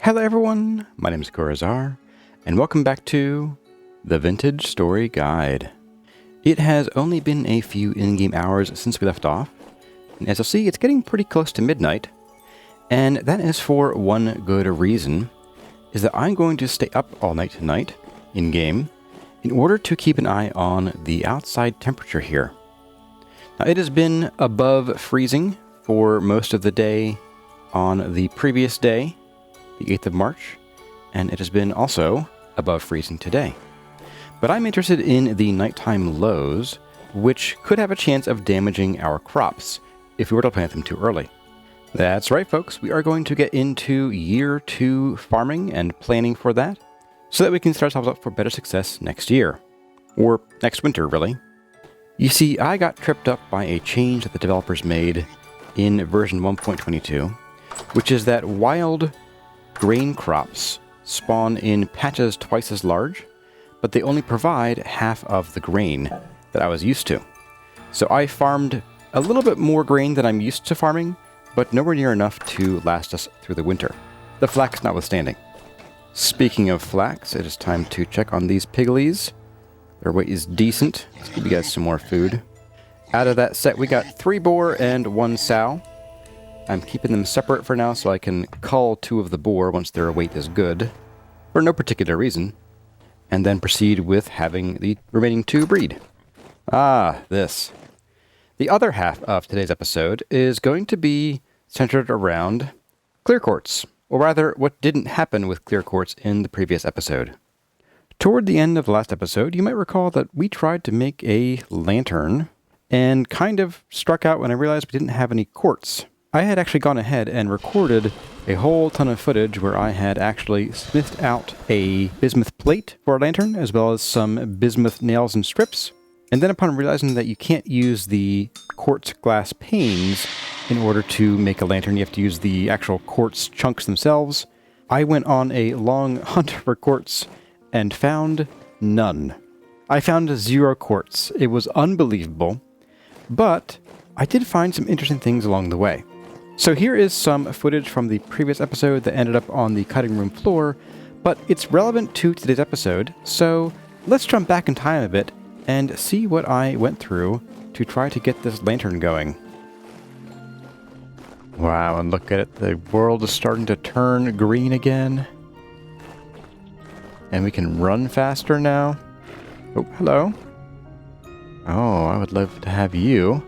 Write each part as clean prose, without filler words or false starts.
Hello everyone, my name is Corazar, and welcome back to the Vintage Story Guide. It has only been a few in-game hours since we left off, and as you'll see, it's getting pretty close to midnight, and that is for one good reason, is that I'm going to stay up all night tonight, in-game, in order to keep an eye on the outside temperature here. Now, it has been above freezing for most of the day on the previous day, the 8th of March, and it has been also above freezing today. But I'm interested in the nighttime lows, which could have a chance of damaging our crops if we were to plant them too early. That's right, folks, we are going to get into year 2 farming and planning for that, so that we can set ourselves up for better success next year. Or next winter, really. You see, I got tripped up by a change that the developers made in version 1.22, which is that wild grain crops spawn in patches twice as large, but they only provide half of the grain that I was used to. So I farmed a little bit more grain than I'm used to farming, but nowhere near enough to last us through the winter. The flax notwithstanding. Speaking of flax, it is time to check on these piglies. Their weight is decent. Let's give you guys some more food. Out of that set, we got 3 boar and 1 sow. I'm keeping them separate for now so I can cull 2 of the boar once their weight is good, for no particular reason, and then proceed with having the remaining 2 breed. This. The other half of today's episode is going to be centered around clear quartz, or rather, what didn't happen with clear quartz in the previous episode. Toward the end of the last episode, you might recall that we tried to make a lantern and kind of struck out when I realized we didn't have any quartz. I had actually gone ahead and recorded a whole ton of footage where I had actually smithed out a bismuth plate for a lantern, as well as some bismuth nails and strips. And then upon realizing that you can't use the quartz glass panes in order to make a lantern, you have to use the actual quartz chunks themselves, I went on a long hunt for quartz and found none. I found 0 quartz. It was unbelievable, but I did find some interesting things along the way. So here is some footage from the previous episode that ended up on the cutting room floor, but it's relevant to today's episode, so let's jump back in time a bit and see what I went through to try to get this lantern going. Wow, and look at it, the world is starting to turn green again. And we can run faster now. Oh, hello. Oh, I would love to have you.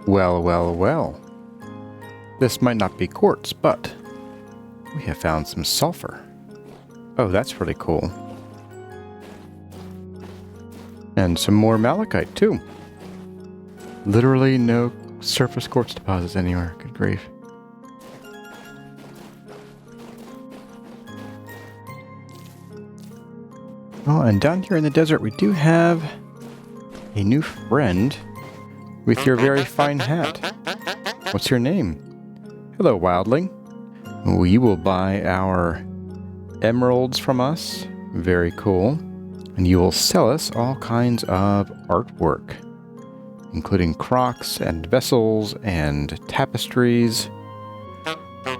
Well. This might not be quartz, but we have found some sulfur. Oh, that's really cool. And some more malachite, too. Literally no surface quartz deposits anywhere. Good grief. Oh, and down here in the desert, we do have a new friend with your very fine hat. What's your name? Hello, wildling. Oh, you will buy our emeralds from us. Very cool. And you will sell us all kinds of artwork, including crocks and vessels and tapestries.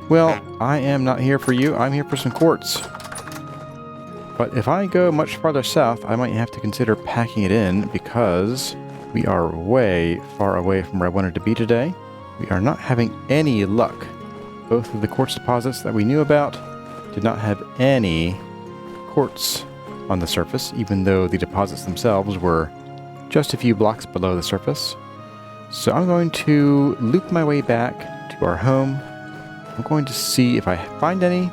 Well, I am not here for you. I'm here for some quartz. But if I go much farther south, I might have to consider packing it in because we are way far away from where I wanted to be today. We are not having any luck. Both of the quartz deposits that we knew about did not have any quartz on the surface, even though the deposits themselves were just a few blocks below the surface. So I'm going to loop my way back to our home. I'm going to see if I find any.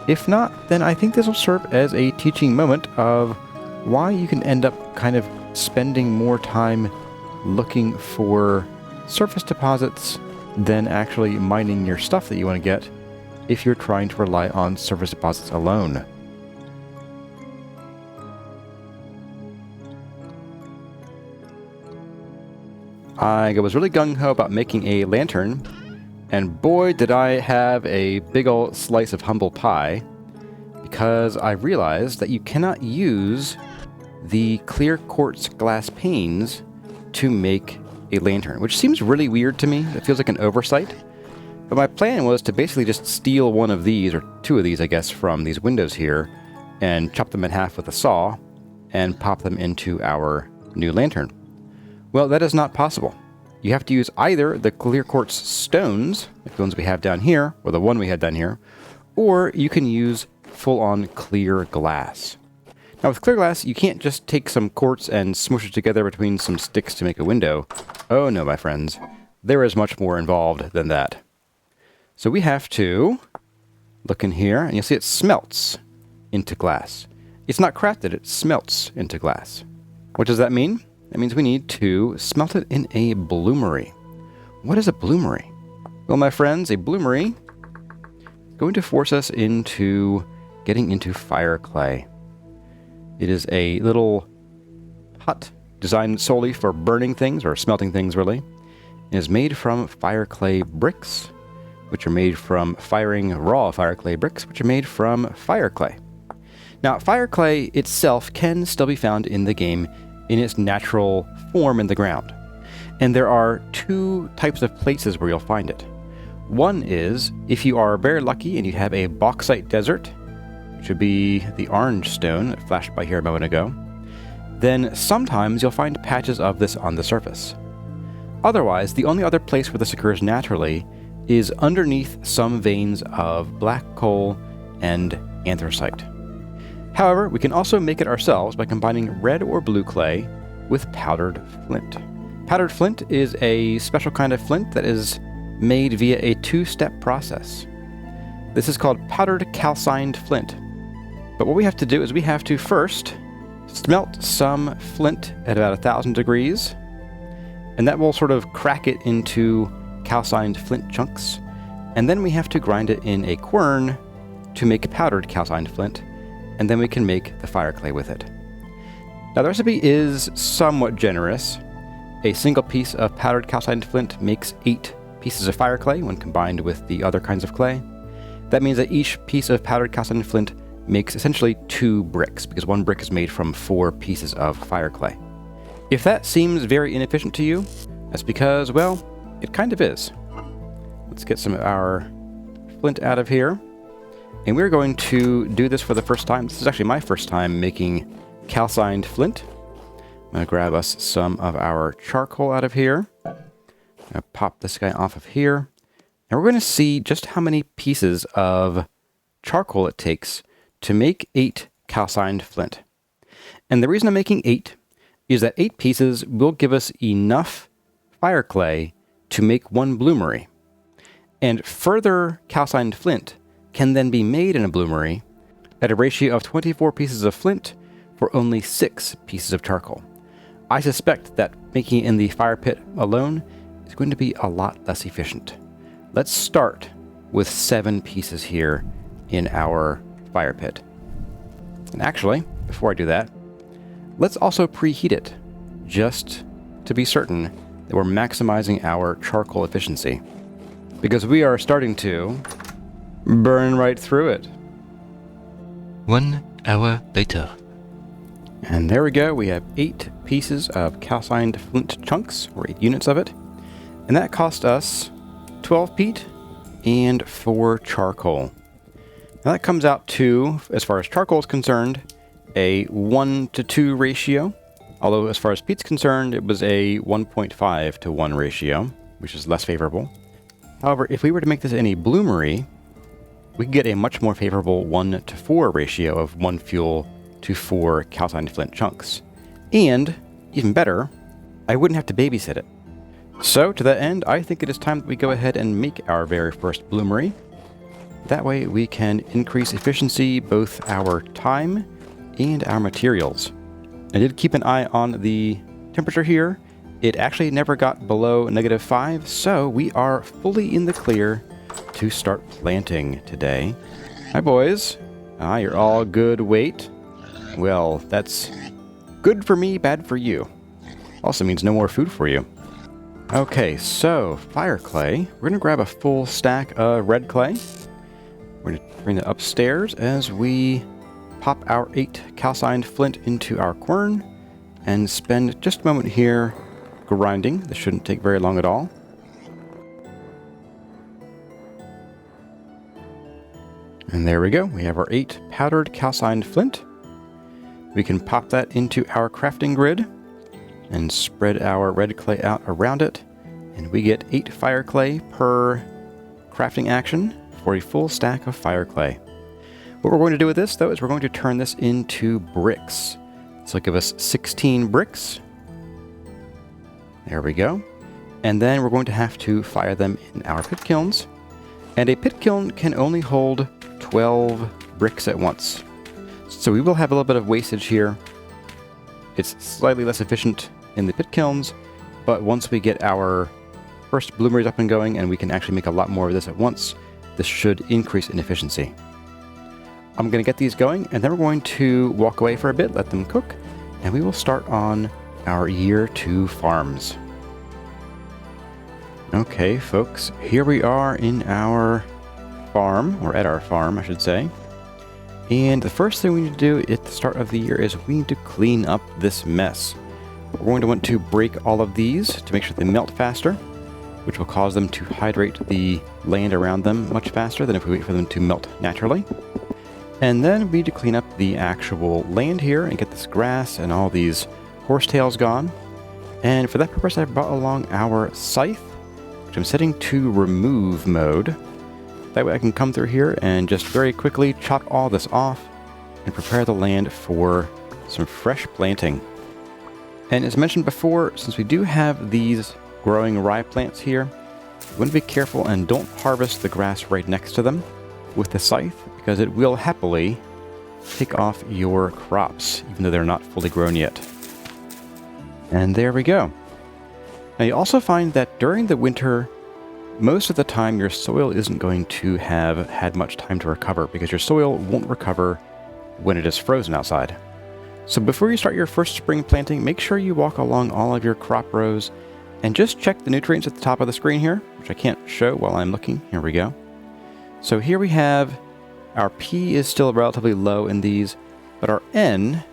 If not, then I think this will serve as a teaching moment of why you can end up kind of spending more time looking for surface deposits than actually mining your stuff that you want to get if you're trying to rely on surface deposits alone. I was really gung-ho about making a lantern, and boy did I have a big ol' slice of humble pie, because I realized that you cannot use the clear quartz glass panes to make a lantern, which seems really weird to me. It feels like an oversight. But my plan was to basically just steal one of these, or two of these, I guess, from these windows here, and chop them in half with a saw, and pop them into our new lantern. Well, that is not possible. You have to use either the clear quartz stones, like the ones we have down here, or the one we had down here, or you can use full-on clear glass. Now with clear glass, you can't just take some quartz and smush it together between some sticks to make a window. Oh no, my friends. There is much more involved than that. So we have to look in here, and you'll see it smelts into glass. It's not crafted, it smelts into glass. What does that mean? That means we need to smelt it in a bloomery. What is a bloomery? Well, my friends, a bloomery is going to force us into getting into fire clay. It is a little hut designed solely for burning things, or smelting things really. It is made from fire clay bricks, which are made from firing raw fire clay bricks, which are made from fire clay. Now, fire clay itself can still be found in the game in its natural form in the ground. And there are two types of places where you'll find it. One is, if you are very lucky and you have a bauxite desert, which would be the orange stone that flashed by here a moment ago, then sometimes you'll find patches of this on the surface. Otherwise, the only other place where this occurs naturally is underneath some veins of black coal and anthracite. However, we can also make it ourselves by combining red or blue clay with powdered flint. Powdered flint is a special kind of flint that is made via a two-step process. This is called powdered calcined flint. But what we have to do is we have to first smelt some flint at about 1,000 degrees, and that will sort of crack it into calcined flint chunks. And then we have to grind it in a quern to make powdered calcined flint, and then we can make the fire clay with it. Now the recipe is somewhat generous. A single piece of powdered calcined flint makes 8 pieces of fire clay when combined with the other kinds of clay. That means that each piece of powdered calcined flint makes essentially 2 bricks, because 1 brick is made from 4 pieces of fire clay. If that seems very inefficient to you, that's because, well, it kind of is. Let's get some of our flint out of here. And we're going to do this for the first time. This is actually my first time making calcined flint. I'm going to grab us some of our charcoal out of here. I'm going to pop this guy off of here. And we're going to see just how many pieces of charcoal it takes to make 8 calcined flint. And the reason I'm making 8 is that 8 pieces will give us enough fire clay to make 1 bloomery. And further calcined flint can then be made in a bloomery at a ratio of 24 pieces of flint for only 6 pieces of charcoal. I suspect that making it in the fire pit alone is going to be a lot less efficient. Let's start with 7 pieces here in our fire pit. And actually, before I do that, let's also preheat it, just to be certain that we're maximizing our charcoal efficiency, because we are starting to burn right through it. 1 hour later. And there we go. We have 8 pieces of calcined flint chunks, or 8 units of it. And that cost us 12 peat and 4 charcoal. Now that comes out to, as far as charcoal is concerned, a 1-to-2 ratio. Although as far as peat's concerned, it was a 1.5 to 1 ratio, which is less favorable. However, if we were to make this in a bloomery, we could get a much more favorable 1-to-4 ratio of 1 fuel to 4 calcined flint chunks. And, even better, I wouldn't have to babysit it. So, to that end, I think it is time that we go ahead and make our very first bloomery. That way we can increase efficiency, both our time and our materials. I did keep an eye on the temperature here. It actually never got below -5, so we are fully in the clear to start planting today. Hi, boys. You're all good weight. Well, that's good for me, bad for you. Also means no more food for you. Okay, so fire clay. We're going to grab a full stack of red clay. We're going to bring it upstairs as we pop our 8 calcined flint into our quern and spend just a moment here grinding. This shouldn't take very long at all. And there we go. We have our 8 powdered calcined flint. We can pop that into our crafting grid and spread our red clay out around it. And we get 8 fire clay per crafting action for a full stack of fire clay. What we're going to do with this, though, is we're going to turn this into bricks. This will give us 16 bricks. There we go. And then we're going to have to fire them in our pit kilns. And a pit kiln can only hold 12 bricks at once. So we will have a little bit of wastage here. It's slightly less efficient in the pit kilns, but once we get our first bloomeries up and going and we can actually make a lot more of this at once, this should increase in efficiency. I'm going to get these going, and then we're going to walk away for a bit, let them cook, and we will start on our year 2 farms. Okay, folks, here we are in our farm, or at our farm, I should say. And the first thing we need to do at the start of the year is we need to clean up this mess. We're going to want to break all of these to make sure they melt faster, which will cause them to hydrate the land around them much faster than if we wait for them to melt naturally. And then we need to clean up the actual land here and get this grass and all these horsetails gone. And for that purpose, I brought along our scythe, which I'm setting to remove mode. That way I can come through here and just very quickly chop all this off and prepare the land for some fresh planting. And as mentioned before, since we do have these growing rye plants here, you want to be careful and don't harvest the grass right next to them with the scythe, because it will happily take off your crops, even though they're not fully grown yet. And there we go. Now you also find that during the winter, most of the time your soil isn't going to have had much time to recover, because your soil won't recover when it is frozen outside. So before you start your first spring planting, make sure you walk along all of your crop rows and just check the nutrients at the top of the screen here, which I can't show while I'm looking. Here we go. So here we have our P is still relatively low in these, but our N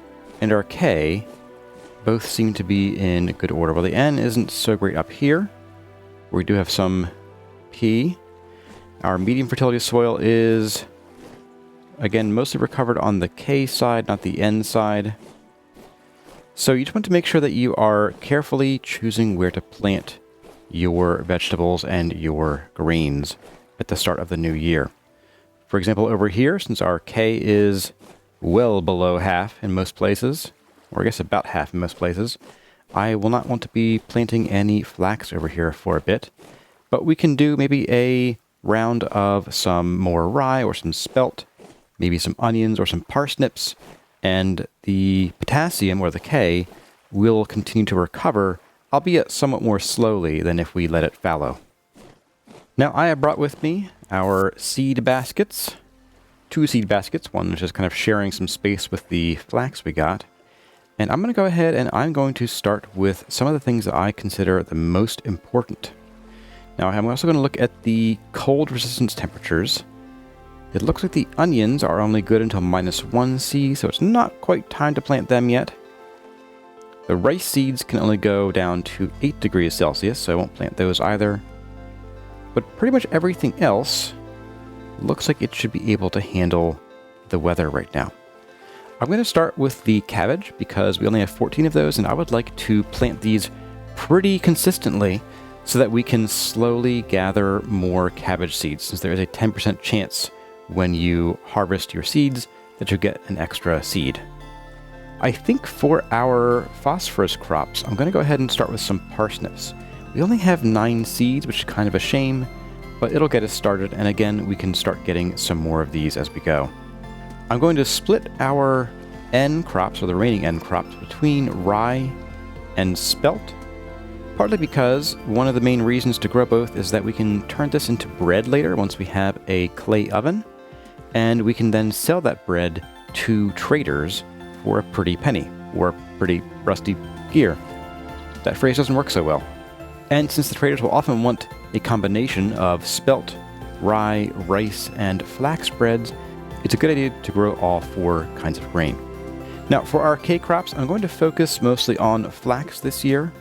and our K both seem to be in good order. Well, the N isn't so great up here. We do have some P. Our medium fertility soil is, again, mostly recovered on the K side, not the N side. So you just want to make sure that you are carefully choosing where to plant your vegetables and your grains at the start of the new year. For example, over here, since our K is well below half in most places, or I guess about half in most places, I will not want to be planting any flax over here for a bit. But we can do maybe a round of some more rye or some spelt, maybe some onions or some parsnips, and the potassium, or the K, will continue to recover, albeit somewhat more slowly than if we let it fallow. Now I have brought with me our seed baskets, 2 seed baskets, one which is kind of sharing some space with the flax we got. And I'm going to go ahead and I'm going to start with some of the things that I consider the most important. Now I'm also going to look at the cold resistance temperatures. It looks like the onions are only good until -1°C, so it's not quite time to plant them yet. The rice seeds can only go down to 8°C, so I won't plant those either. But pretty much everything else looks like it should be able to handle the weather right now. I'm going to start with the cabbage because we only have 14 of those, and I would like to plant these pretty consistently so that we can slowly gather more cabbage seeds, since there is a 10% chance when you harvest your seeds that you'll get an extra seed. I think for our phosphorus crops, I'm going to go ahead and start with some parsnips. We only have 9 seeds, which is kind of a shame, but it'll get us started, and again, we can start getting some more of these as we go. I'm going to split our N crops, or the remaining N crops, between rye and spelt, partly because one of the main reasons to grow both is that we can turn this into bread later once we have a clay oven, and we can then sell that bread to traders for a pretty penny, or a pretty rusty gear. That phrase doesn't work so well. And since the traders will often want a combination of spelt, rye, rice, and flax breads, it's a good idea to grow all 4 kinds of grain. Now, for our K crops, I'm going to focus mostly on flax this year.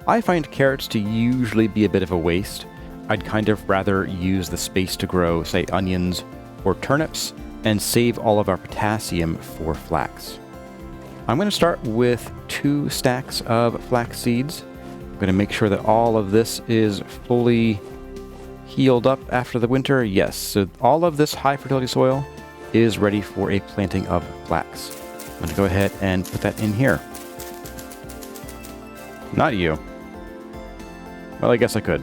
I find carrots to usually be a bit of a waste. I'd kind of rather use the space to grow, say, onions or turnips, and save all of our potassium for flax. I'm going to start with 2 stacks of flax seeds. I'm going to make sure that all of this is fully healed up after the winter. Yes, so all of this high fertility soil is ready for a planting of flax. I'm going to go ahead and put that in here. Not you. Well, I guess I could.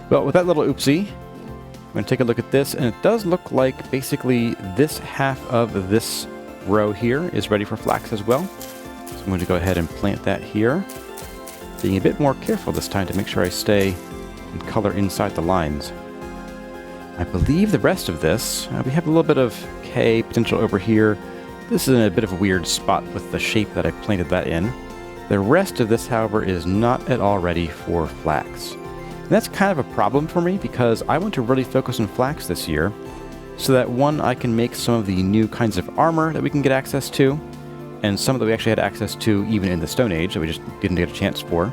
Well, with that little oopsie, I'm going to take a look at this, and it does look like basically this half of this row here is ready for flax as well. So I'm going to go ahead and plant that here. Being a bit more careful this time to make sure I stay in color inside the lines. I believe the rest of this, we have a little bit of K potential over here. This is in a bit of a weird spot with the shape that I planted that in. The rest of this, however, is not at all ready for flax. And that's kind of a problem for me because I want to really focus on flax this year so that, one, I can make some of the new kinds of armor that we can get access to, and some that we actually had access to even in the Stone Age that we just didn't get a chance for,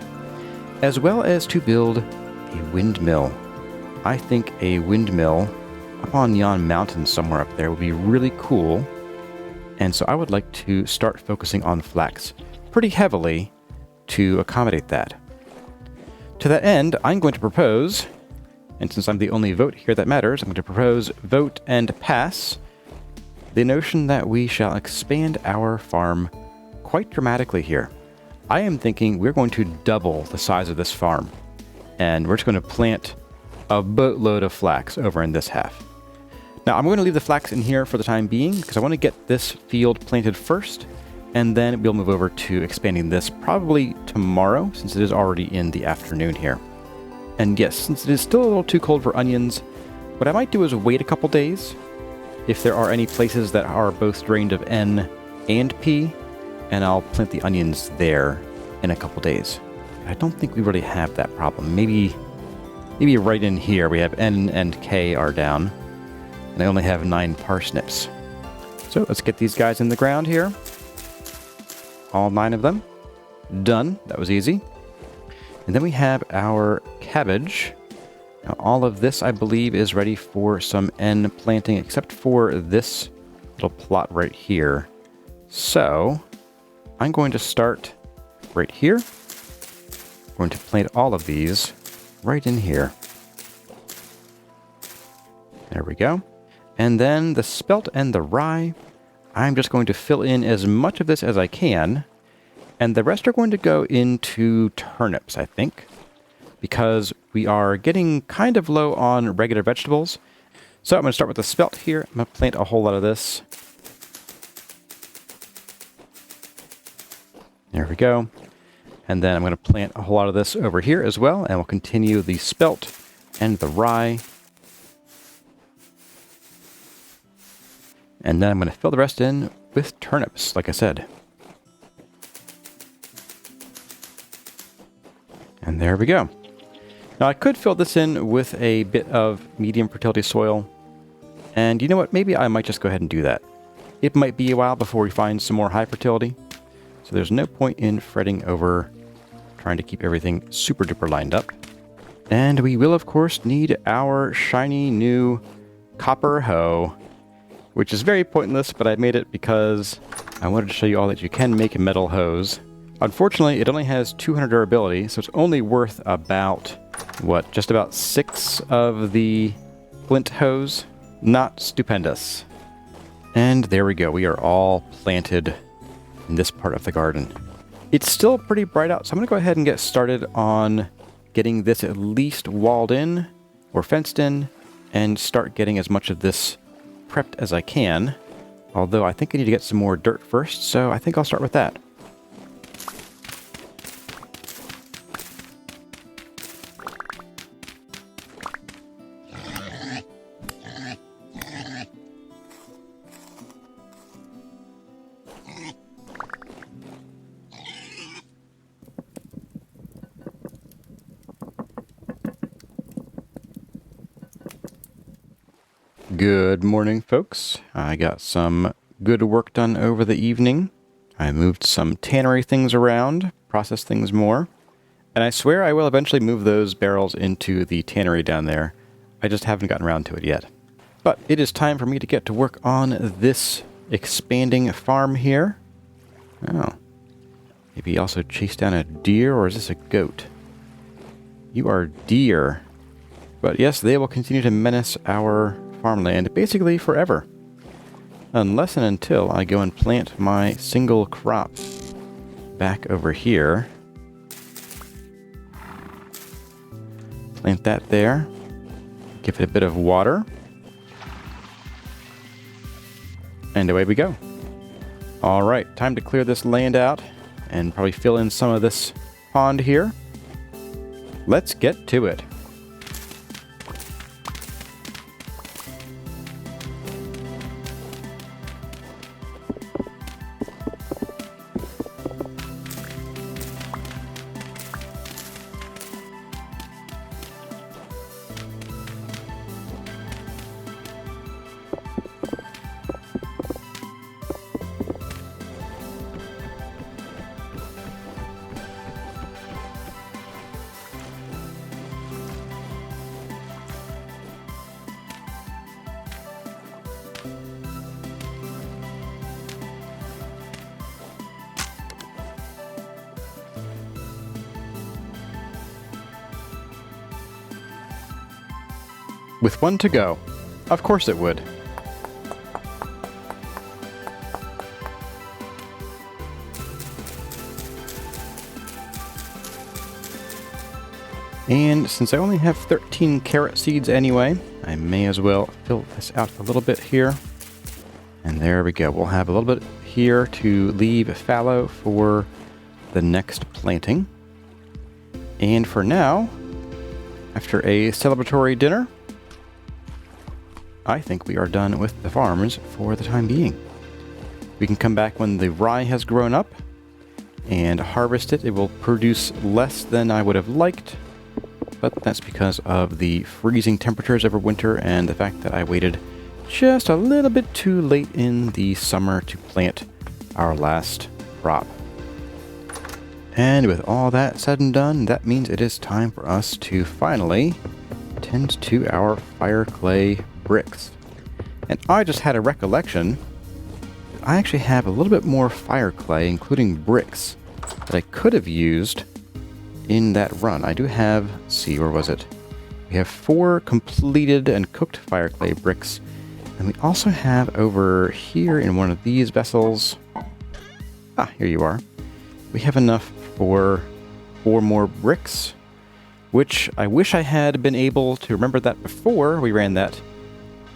as well as to build a windmill. I think a windmill up on yon mountain somewhere up there would be really cool, and so I would like to start focusing on flax pretty heavily to accommodate that. To that end, I'm going to propose, and since I'm the only vote here that matters, I'm going to propose, vote, and pass the notion that we shall expand our farm quite dramatically here. I am thinking we're going to double the size of this farm, and we're just going to plant a boatload of flax over in this half. Now, I'm going to leave the flax in here for the time being because I want to get this field planted first, and then we'll move over to expanding this probably tomorrow, since it is already in the afternoon here. And yes, since it is still a little too cold for onions, what I might do is wait a couple days, if there are any places that are both drained of N and P, and I'll plant the onions there in a couple days. I don't think we really have that problem. Maybe right in here we have N and K are down, and I only have 9 parsnips. So let's get these guys in the ground here. All 9 of them. Done. That was easy. And then we have our cabbage. Now, all of this, I believe, is ready for some N planting, except for this little plot right here. So, I'm going to start right here. I'm going to plant all of these right in here. There we go. And then the spelt and the rye, I'm just going to fill in as much of this as I can, and the rest are going to go into turnips, I think, because we are getting kind of low on regular vegetables. So I'm going to start with the spelt here. I'm going to plant a whole lot of this. There we go. And then I'm going to plant a whole lot of this over here as well, and we'll continue the spelt and the rye. And then I'm going to fill the rest in with turnips, like I said. And there we go. Now I could fill this in with a bit of medium fertility soil. And you know what? Maybe I might just go ahead and do that. It might be a while before we find some more high fertility. So there's no point in fretting over trying to keep everything super duper lined up. And we will, of course, need our shiny new copper hoe, which is very pointless, but I made it because I wanted to show you all that you can make metal hose. Unfortunately, it only has 200 durability, so it's only worth about, just about 6 of the flint hose. Not stupendous. And there we go. We are all planted in this part of the garden. It's still pretty bright out, so I'm going to go ahead and get started on getting this at least walled in or fenced in and start getting as much of this prepped as I can, although I think I need to get some more dirt first, so I think I'll start with that. Good morning, folks. I got some good work done over the evening. I moved some tannery things around, processed things more, and I swear I will eventually move those barrels into the tannery down there. I just haven't gotten around to it yet. But it is time for me to get to work on this expanding farm here. Oh. Maybe he also chased down a deer, or is this a goat? You are deer. But yes, they will continue to menace our farmland basically forever. Unless and until I go and plant my single crop back over here. Plant that there. Give it a bit of water. And away we go. Alright, time to clear this land out and probably fill in some of this pond here. Let's get to it. With one to go. Of course it would. And since I only have 13 carrot seeds anyway, I may as well fill this out a little bit here. And there we go. We'll have a little bit here to leave fallow for the next planting. And for now, after a celebratory dinner, I think we are done with the farms for the time being. We can come back when the rye has grown up and harvest it. It will produce less than I would have liked, but that's because of the freezing temperatures over winter and the fact that I waited just a little bit too late in the summer to plant our last crop. And with all that said and done, that means it is time for us to finally tend to our fire clay bricks. And I just had a recollection that I actually have a little bit more fire clay, including bricks, that I could have used in that run. I do have, let's see, where was it? We have 4 completed and cooked fire clay bricks, and we also have over here in one of these vessels, here you are. We have enough for 4 more bricks, which I wish I had been able to remember that before we ran that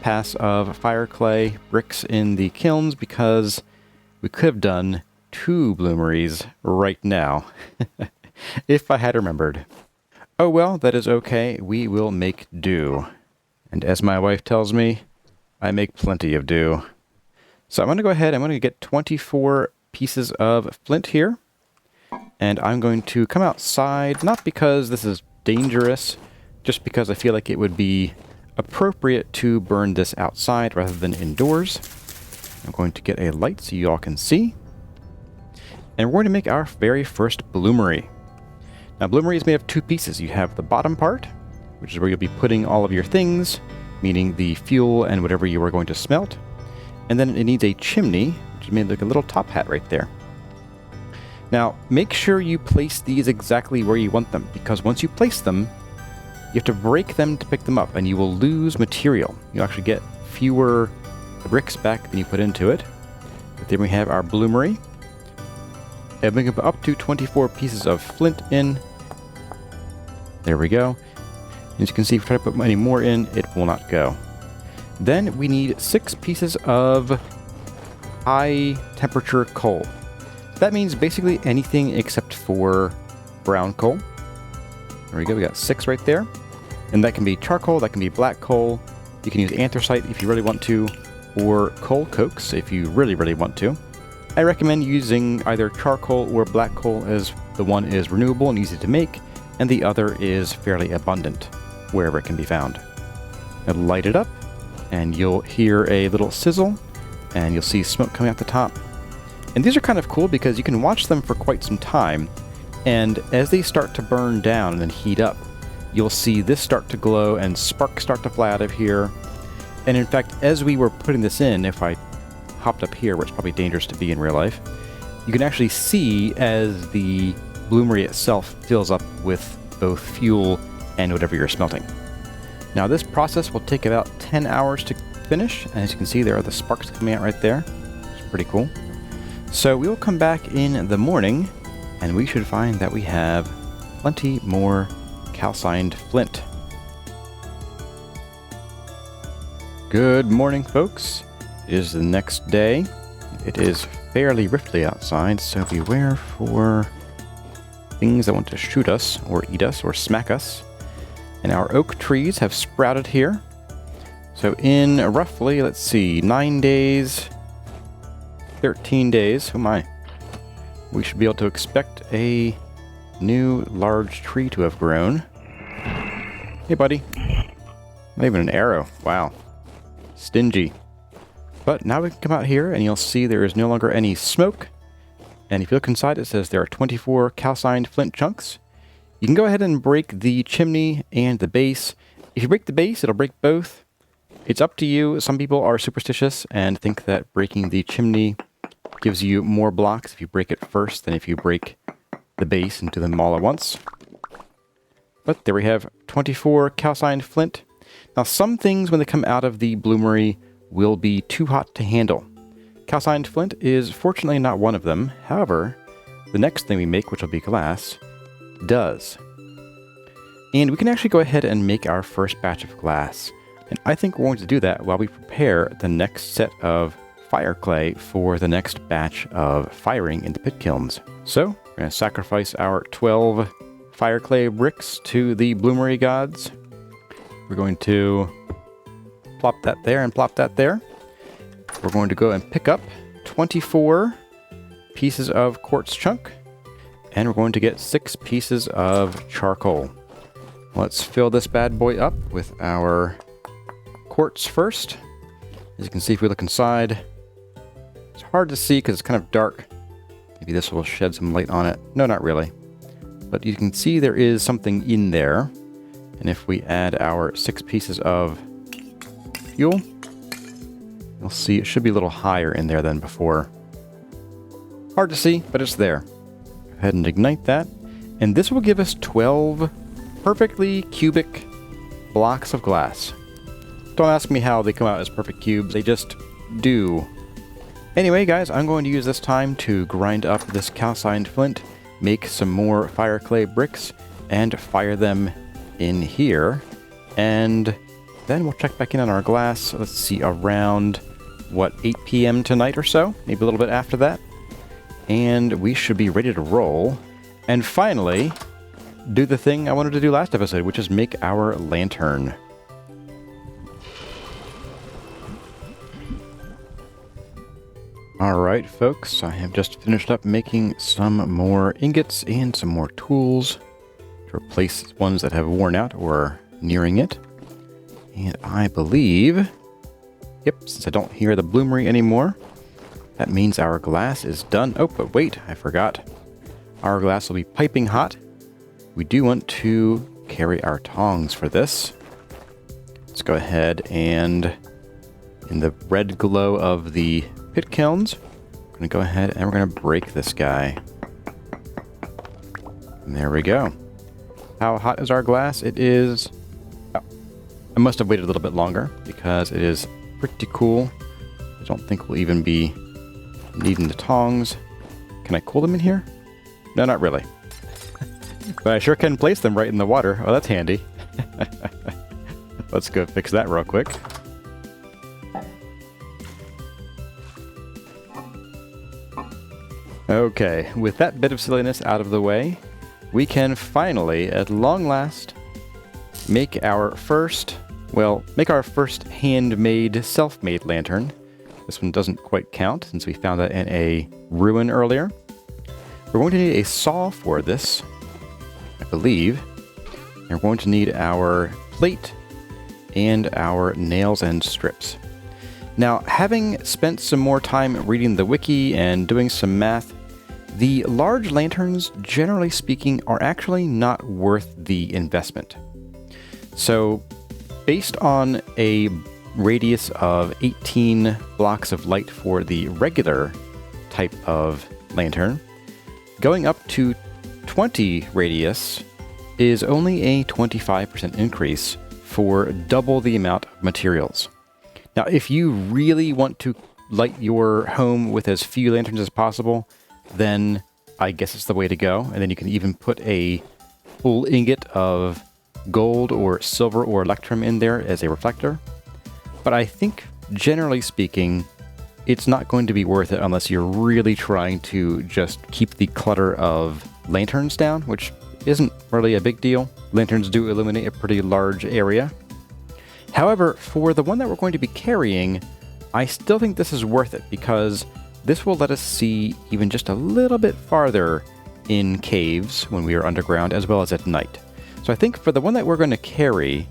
pass of fire clay bricks in the kilns, because we could have done 2 bloomeries right now if I had remembered. Oh well, that is okay. We will make do. And as my wife tells me, I make plenty of do. So I'm going to go ahead, I'm going to get 24 pieces of flint here. And I'm going to come outside, not because this is dangerous, just because I feel like it would be appropriate to burn this outside rather than indoors. I'm going to get a light so you all can see. And we're going to make our very first bloomery. Now, bloomery is made of 2 pieces. You have the bottom part, which is where you'll be putting all of your things, meaning the fuel and whatever you are going to smelt. And then it needs a chimney, which is made like a little top hat right there. Now, make sure you place these exactly where you want them, because once you place them, you have to break them to pick them up, and you will lose material. You'll actually get fewer bricks back than you put into it. But then we have our bloomery. And we can put up to 24 pieces of flint in. There we go. As you can see, if we try to put any more in, it will not go. Then we need 6 pieces of high temperature coal. That means basically anything except for brown coal. There we go, we got 6 right there. And that can be charcoal, that can be black coal. You can use anthracite if you really want to, or coal cokes if you really, really want to. I recommend using either charcoal or black coal, as the one is renewable and easy to make, and the other is fairly abundant wherever it can be found. Now light it up, and you'll hear a little sizzle, and you'll see smoke coming out the top. And these are kind of cool because you can watch them for quite some time, and as they start to burn down and then heat up, you'll see this start to glow and sparks start to fly out of here. And in fact, as we were putting this in, if I hopped up here, where it's probably dangerous to be in real life, you can actually see as the bloomery itself fills up with both fuel and whatever you're smelting. Now this process will take about 10 hours to finish, and as you can see there are the sparks coming out right there. It's pretty cool. So we will come back in the morning, and we should find that we have plenty more calcined flint. Good morning, folks. It is the next day. It is fairly riftly outside, so beware for things that want to shoot us, or eat us, or smack us. And our oak trees have sprouted here. So in roughly, let's see, 9 days, 13 days, oh my, we should be able to expect a new large tree to have grown. Hey, buddy. Not even an arrow. Wow. Stingy. But now we can come out here and you'll see there is no longer any smoke. And if you look inside, it says there are 24 calcined flint chunks. You can go ahead and break the chimney and the base. If you break the base, it'll break both. It's up to you. Some people are superstitious and think that breaking the chimney gives you more blocks if you break it first than if you break the base and do them all at once. But there we have 24 calcined flint. Now some things when they come out of the bloomery will be too hot to handle. Calcined flint is fortunately not one of them. However, the next thing we make, which will be glass, does. And we can actually go ahead and make our first batch of glass. And I think we're going to do that while we prepare the next set of fire clay for the next batch of firing in the pit kilns. So, we're going to sacrifice our 12 fire clay bricks to the bloomery gods. We're going to plop that there and plop that there. We're going to go and pick up 24 pieces of quartz chunk, and we're going to get 6 pieces of charcoal. Let's fill this bad boy up with our quartz first. As you can see, if we look inside, it's hard to see because it's kind of dark. Maybe this will shed some light on it. No, not really. But you can see there is something in there. And if we add our 6 pieces of fuel, you'll see it should be a little higher in there than before. Hard to see, but it's there. Go ahead and ignite that. And this will give us 12 perfectly cubic blocks of glass. Don't ask me how they come out as perfect cubes, they just do. Anyway, guys, I'm going to use this time to grind up this calcined flint, make some more fire clay bricks, and fire them in here. And then we'll check back in on our glass. Let's see, around, what, 8 p.m. tonight or so? Maybe a little bit after that. And we should be ready to roll. And finally, do the thing I wanted to do last episode, which is make our lantern. Alright, folks, I have just finished up making some more ingots and some more tools to replace ones that have worn out or are nearing it. And I believe, yep, since I don't hear the bloomery anymore, that means our glass is done. Oh, but wait, I forgot. Our glass will be piping hot. We do want to carry our tongs for this. Let's go ahead and, in the red glow of the pit kilns, we're going to go ahead and we're going to break this guy. And there we go. How hot is our glass? It is... Oh, I must have waited a little bit longer because it is pretty cool. I don't think we'll even be needing the tongs. Can I cool them in here? No, not really. But I sure can place them right in the water. Oh, that's handy. Let's go fix that real quick. Okay, with that bit of silliness out of the way, we can finally, at long last, make our first handmade, self-made lantern. This one doesn't quite count since we found that in a ruin earlier. We're going to need a saw for this, I believe. And we're going to need our plate and our nails and strips. Now, having spent some more time reading the wiki and doing some math, the large lanterns, generally speaking, are actually not worth the investment. So, based on a radius of 18 blocks of light for the regular type of lantern, going up to 20 radius is only a 25% increase for double the amount of materials. Now, if you really want to light your home with as few lanterns as possible, then I guess it's the way to go. And then you can even put a full ingot of gold or silver or electrum in there as a reflector. But I think, generally speaking, it's not going to be worth it unless you're really trying to just keep the clutter of lanterns down, which isn't really a big deal. Lanterns do illuminate a pretty large area. However, for the one that we're going to be carrying, I still think this is worth it because this will let us see even just a little bit farther in caves when we are underground as well as at night. So I think for the one that we're going to carry,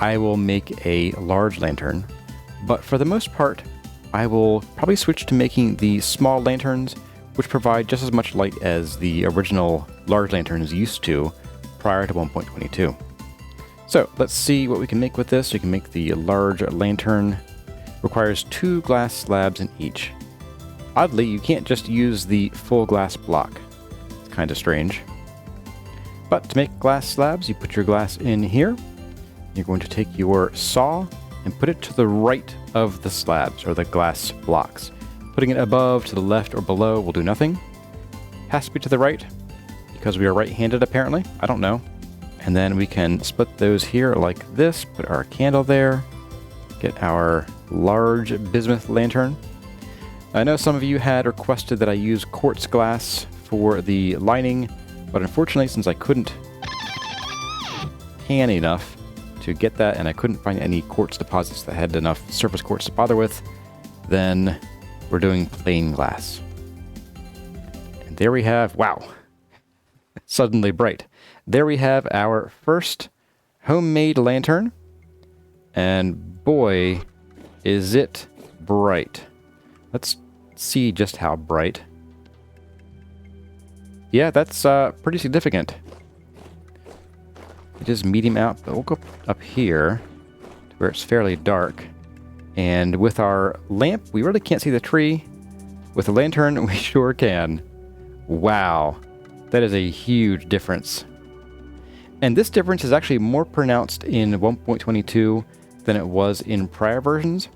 I will make a large lantern, but for the most part, I will probably switch to making the small lanterns, which provide just as much light as the original large lanterns used to prior to 1.22. So let's see what we can make with this. We can make the large lantern. Requires 2 glass slabs in each. Oddly, you can't just use the full glass block. It's kind of strange. But to make glass slabs, you put your glass in here. You're going to take your saw and put it to the right of the slabs, or the glass blocks. Putting it above, to the left, or below will do nothing. Has to be to the right, because we are right-handed apparently. I don't know. And then we can split those here like this, put our candle there, get our large bismuth lantern. I know some of you had requested that I use quartz glass for the lining, but unfortunately, since I couldn't pan enough to get that, and I couldn't find any quartz deposits that had enough surface quartz to bother with, then we're doing plain glass. And there we have, wow, suddenly bright. There we have our first homemade lantern, and boy, is it bright. Let's see just how bright. Yeah, that's pretty significant. It is medium out, but we'll go up here to where it's fairly dark. And with our lamp, we really can't see the tree. With the lantern, we sure can. Wow, that is a huge difference. And this difference is actually more pronounced in 1.22 than it was in prior versions,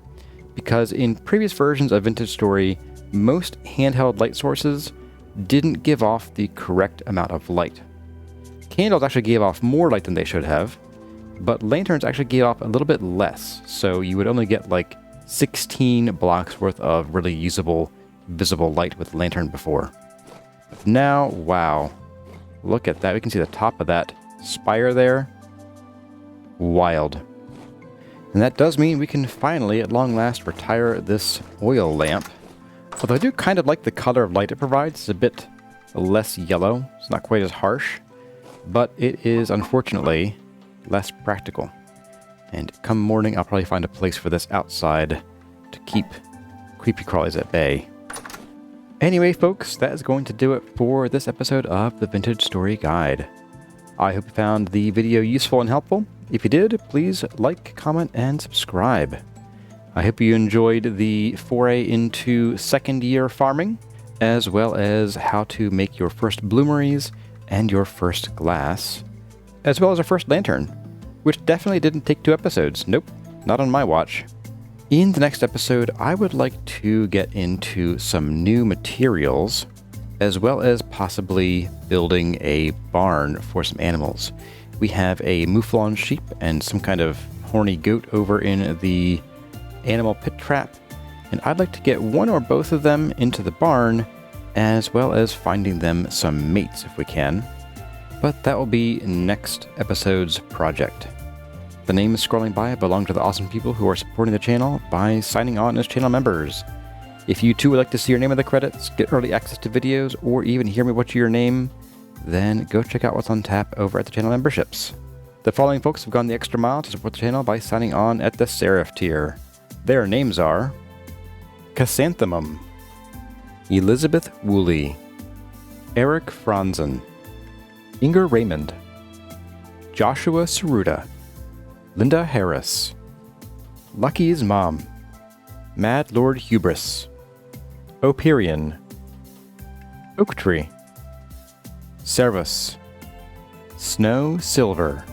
because in previous versions of Vintage Story, most handheld light sources didn't give off the correct amount of light. Candles actually gave off more light than they should have, but lanterns actually gave off a little bit less, so you would only get like 16 blocks worth of really usable, visible light with lantern before. But now, wow, look at that. We can see the top of that spire there. Wild. And that does mean we can finally, at long last, retire this oil lamp. Although I do kind of like the color of light it provides. It's a bit less yellow. It's not quite as harsh. But it is, unfortunately, less practical. And come morning, I'll probably find a place for this outside to keep creepy crawlies at bay. Anyway, folks, that is going to do it for this episode of the Vintage Story Guide. I hope you found the video useful and helpful. If you did, please like, comment, and subscribe. I hope you enjoyed the foray into second-year farming, as well as how to make your first bloomeries and your first glass, as well as our first lantern, which definitely didn't take 2 episodes. Nope, not on my watch. In the next episode, I would like to get into some new materials, as well as possibly building a barn for some animals. We have a mouflon sheep and some kind of horny goat over in the animal pit trap, and I'd like to get one or both of them into the barn, as well as finding them some mates if we can. But that will be next episode's project. The names scrolling by belong to the awesome people who are supporting the channel by signing on as channel members. If you too would like to see your name in the credits, get early access to videos, or even hear me butcher your name, then go check out what's on tap over at the channel memberships. The following folks have gone the extra mile to support the channel by signing on at the Seraph tier. Their names are Chrysanthemum, Elizabeth Woolley, Eric Franzen, Inger Raymond, Joshua Saruda, Linda Harris, Lucky's Mom, Mad Lord Hubris, Operion, Oak Tree, Servus, Snow Silver,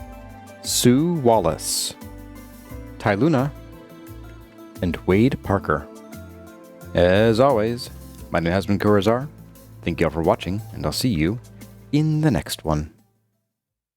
Sue Wallace, Tyluna, and Wade Parker. As always, my name has been Kurazar. Thank you all for watching, and I'll see you in the next one.